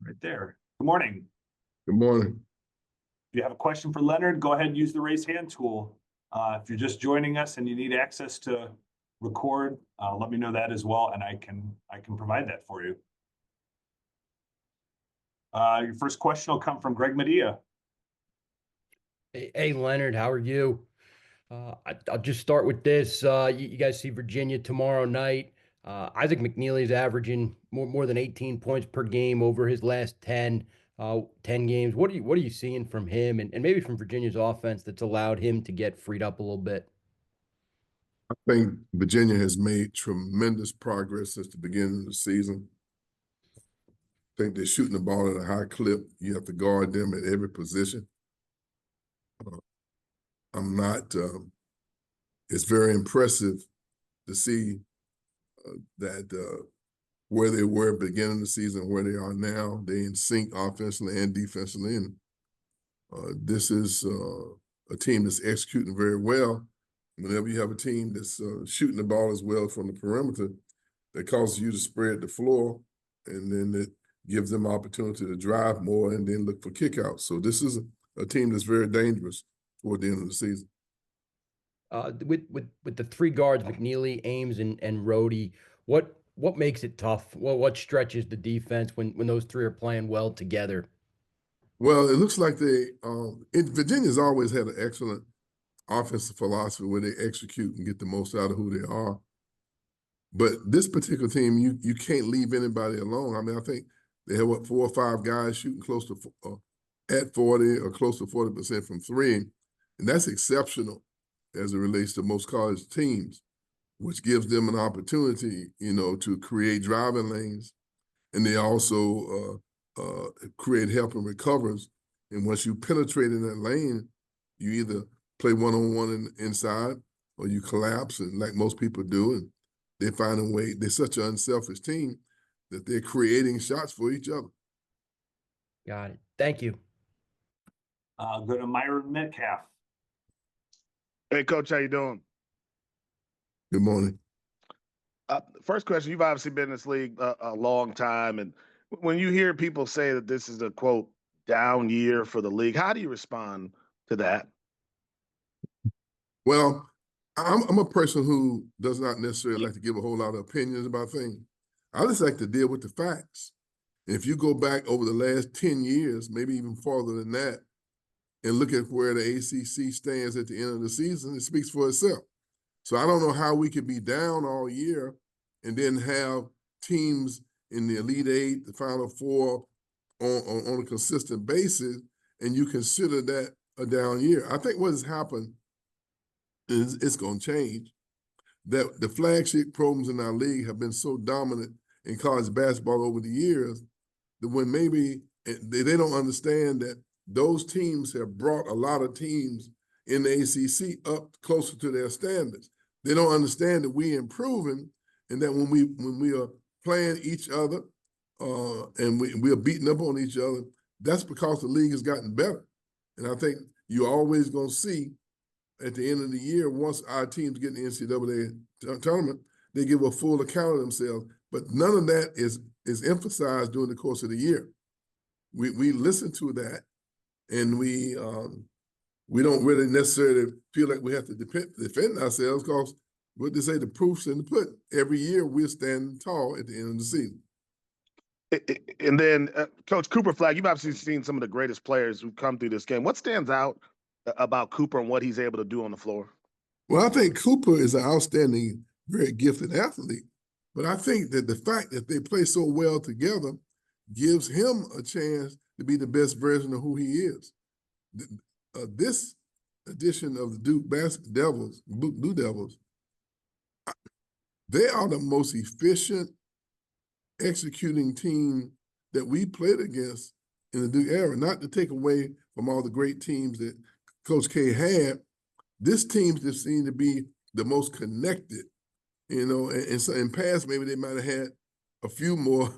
Right there. Good morning. Good morning. If you have a question for Leonard, go ahead and use the raise hand tool. If you're just joining us and you need access to record, let me know that as well, and I can provide that for you. Your first question will come from Greg Medea. Hey, Leonard, how are you? I'll just start with this. You guys see Virginia tomorrow night. Isaac McNeely's averaging more than 18 points per game over his last 10 games. What are you seeing from him and maybe from Virginia's offense that's allowed him to get freed up a little bit? I think Virginia has made tremendous progress since the beginning of the season. I think they're shooting the ball at a high clip. You have to guard them at every position. It's very impressive to see that where they were at the beginning of the season, where they are now. They're in sync offensively and defensively. And this is a team that's executing very well. Whenever you have a team that's shooting the ball as well from the perimeter, that causes you to spread the floor, and then it gives them opportunity to drive more and then look for kickouts. So this is a team that's very dangerous toward the end of the season. With the three guards, McNeely, Ames, and Rhodey, what makes it tough? What stretches the defense when those three are playing well together? Well, it looks like Virginia's always had an excellent offensive philosophy where they execute and get the most out of who they are. But this particular team, you can't leave anybody alone. I mean, I think they have 4 or 5 guys shooting close to at 40 or close to 40% from three, and that's exceptional as it relates to most college teams, which gives them an opportunity, to create driving lanes, and they also create help and recovers. And once you penetrate in that lane, you either play one-on-one inside or you collapse, and like most people do, and they find a way. They're such an unselfish team that they're creating shots for each other. Got it. Thank you. Go to Myron Metcalf. Hey, Coach, how you doing? Good morning. First question, you've obviously been in this league a long time, and when you hear people say that this is a, quote, down year for the league, how do you respond to that? Well, I'm a person who does not necessarily like to give a whole lot of opinions about things. I just like to deal with the facts. If you go back over the last 10 years, maybe even farther than that, and look at where the ACC stands at the end of the season, it speaks for itself. So I don't know how we could be down all year and then have teams in the Elite Eight, the Final Four on a consistent basis, and you consider that a down year. I think what has happened is it's going to change. That the flagship programs in our league have been so dominant in college basketball over the years that when maybe they don't understand that those teams have brought a lot of teams in the ACC up closer to their standards. They don't understand that we're improving, and that when we are playing each other and we are beating up on each other, that's because the league has gotten better. And I think you're always going to see at the end of the year, once our teams get in the NCAA tournament, they give a full account of themselves. But none of that is emphasized during the course of the year. We listen to that, and we don't really necessarily feel like we have to defend ourselves, because what they say, the proof's in the pudding. Every year we're standing tall at the end of the season. And then, Coach Cooper Flagg, you've obviously seen some of the greatest players who come through this game. What stands out about Cooper and what he's able to do on the floor? Well, I think Cooper is an outstanding, very gifted athlete. But I think that the fact that they play so well together gives him a chance to be the best version of who he is. This edition of the Duke Blue Devils, they are the most efficient executing team that we played against in the Duke era. Not to take away from all the great teams that Coach K had, this team just seemed to be the most connected, and so in past, maybe they might have had a few more,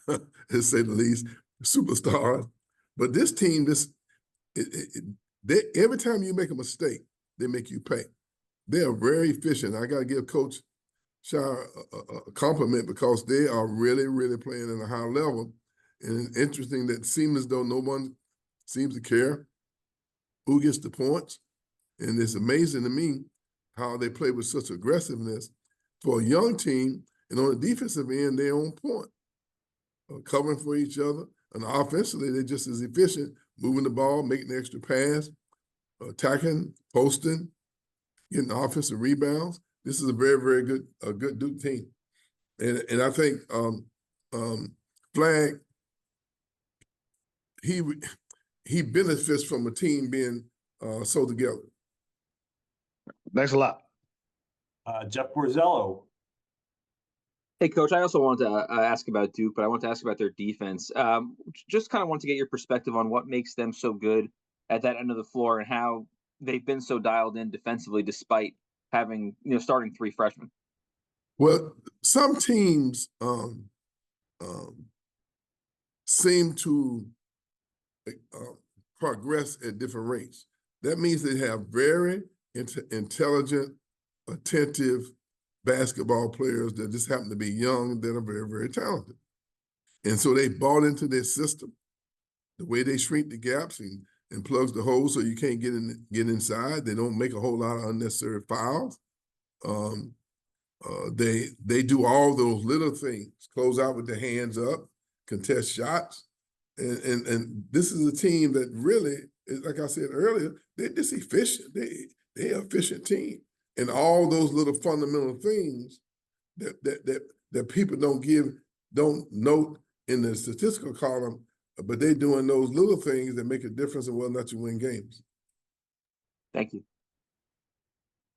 to say the least, superstars. But this team, every time you make a mistake, they make you pay. They are very efficient. I got to give Coach Shire a compliment, because they are really, really playing at a high level. And it's interesting that it seems as though no one seems to care who gets the points. And it's amazing to me how they play with such aggressiveness for a young team. And on the defensive end, they're on point, covering for each other. And offensively, they're just as efficient, moving the ball, making the extra pass, attacking, posting, getting offensive rebounds. This is a very, very good Duke team. And I think Flag, he benefits from a team being so together. Thanks a lot. Jeff Borzello. Hey, Coach, I also wanted to ask about Duke, but I want to ask about their defense. Just kind of want to get your perspective on what makes them so good at that end of the floor and how they've been so dialed in defensively despite having, starting 3 freshmen. Well, some teams seem to progress at different rates. That means they have very intelligent, attentive basketball players that just happen to be young, that are very, very talented. And so they bought into their system, the way they shrink the gaps and plugs the holes so you can't get inside. They don't make a whole lot of unnecessary fouls. They do all those little things, close out with their hands up, contest shots. And this is a team that really, like I said earlier, they're just efficient. They're an efficient team. And all those little fundamental things that people don't note in the statistical column, but they're doing those little things that make a difference in whether or not you win games. Thank you.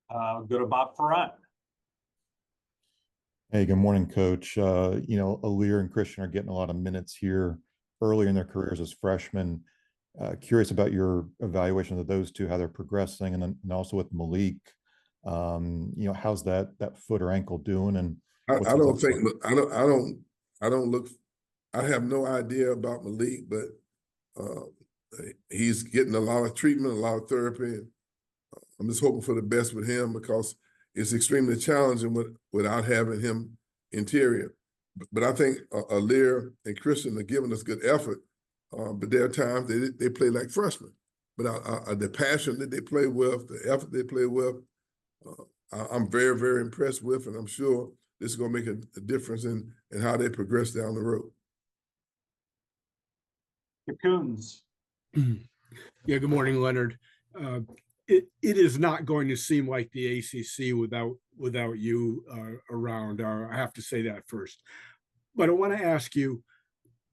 Go to Bob Ferrant. Hey, good morning, Coach. Alir and Christian are getting a lot of minutes here early in their careers as freshmen. Curious about your evaluation of those two, how they're progressing, and also with Malik. How's that foot or ankle doing? And I have no idea about Malik, but he's getting a lot of treatment, a lot of therapy. I'm just hoping for the best with him because it's extremely challenging without having him interior. But I think Alir and Christian are giving us good effort. But there are times they play like freshmen. But the passion that they play with, the effort they play with, I'm very, very impressed with, and I'm sure this is going to make a difference in how they progress down the road. Coons. Yeah, good morning, Leonard. It is not going to seem like the ACC without you around. I have to say that first. But I want to ask you,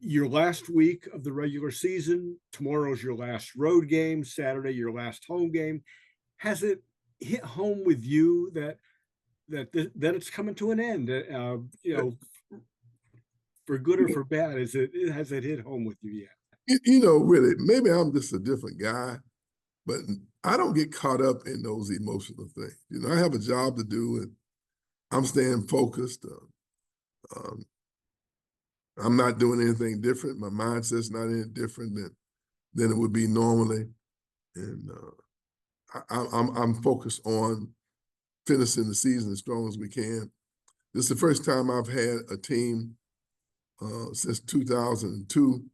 your last week of the regular season, tomorrow's your last road game, Saturday your last home game. Has it hit home with you that it's coming to an end? For good or for bad, has it hit home with you yet? Really, maybe I'm just a different guy, but I don't get caught up in those emotional things. I have a job to do, and I'm staying focused. I'm not doing anything different. My mindset's not any different than it would be normally, and I'm focused on finishing the season as strong as we can. This is the first time I've had a team since 2002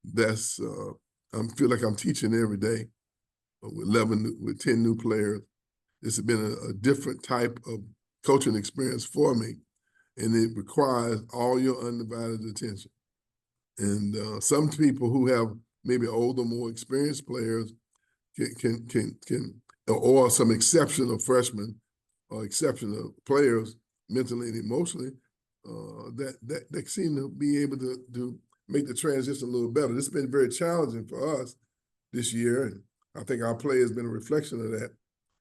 that's I feel like I'm teaching every day with 10 new players. This has been a different type of coaching experience for me, and it requires all your undivided attention. And some people who have maybe older, more experienced players can or some exceptional freshmen or exceptional players mentally and emotionally that seem to be able to make the transition a little better. This has been very challenging for us this year, and I think our play has been a reflection of that.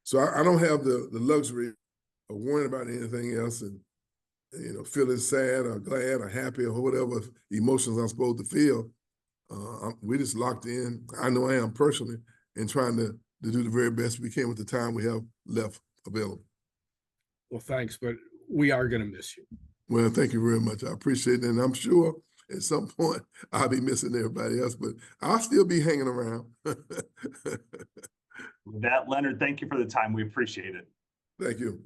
So I don't have the luxury of worrying about anything else and feeling sad or glad or happy or whatever emotions I'm supposed to feel. We just locked in. I know I am personally, and trying to do the very best we can with the time we have left available. Well, thanks, but we are going to miss you. Well, thank you very much. I appreciate it, and I'm sure at some point I'll be missing everybody else, but I'll still be hanging around. With that, Leonard, thank you for the time. We appreciate it. Thank you.